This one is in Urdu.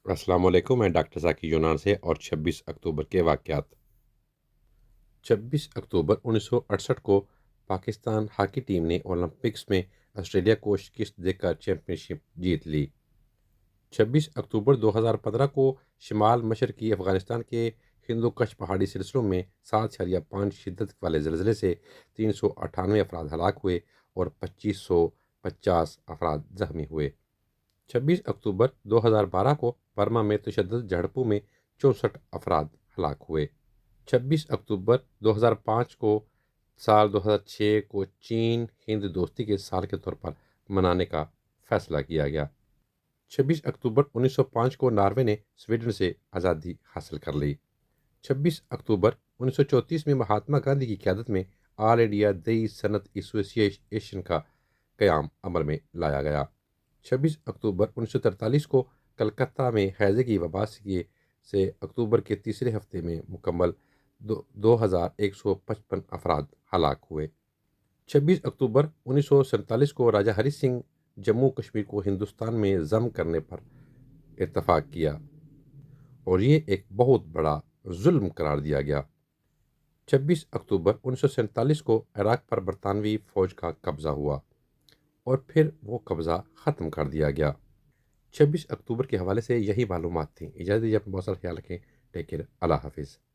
السلام علیکم، میں ڈاکٹر ذاکر یونان سے اور 26 اکتوبر کے واقعات۔ 26 اکتوبر 1968 کو پاکستان ہاکی ٹیم نے اولمپکس میں آسٹریلیا کو شکست دے کر چیمپئن شپ جیت لی۔ 26 اکتوبر 2015 کو شمال مشرقی افغانستان کے ہندو کش پہاڑی سلسلوں میں 7.5 شدت والے زلزلے سے 398 افراد ہلاک ہوئے اور 2550 افراد زخمی ہوئے۔ 26 اکتوبر 2012 کو برما میں تشدد جھڑپوں میں 64 افراد ہلاک ہوئے۔ 26 اکتوبر 2005 کو سال 2006 کو چین ہند دوستی کے سال کے طور پر منانے کا فیصلہ کیا گیا۔ 26 اکتوبر 1905 کو ناروے نے سویڈن سے آزادی حاصل کر لی۔ 26 اکتوبر 1934 میں مہاتما گاندھی کی قیادت میں آل انڈیا دیہی صنعت ایسوسی ایشن کا قیام عمل میں لایا گیا۔ 26 اکتوبر 1943 کو کلکتہ میں ہیضے کی وبا سے اکتوبر کے تیسرے ہفتے میں مکمل 2155 افراد ہلاک ہوئے۔ 26 اکتوبر 1947 کو راجہ ہری سنگھ جموں کشمیر کو ہندوستان میں ضم کرنے پر اتفاق کیا اور یہ ایک بہت بڑا ظلم قرار دیا گیا۔ 26 اکتوبر 1947 کو عراق پر برطانوی فوج کا قبضہ ہوا اور پھر وہ قبضہ ختم کر دیا گیا۔ 26 اکتوبر کے حوالے سے یہی معلومات تھیں۔ اجازت دیجیے، اپنا بہت سارا خیال رکھیں۔ ٹیک کیئر، اللہ حافظ۔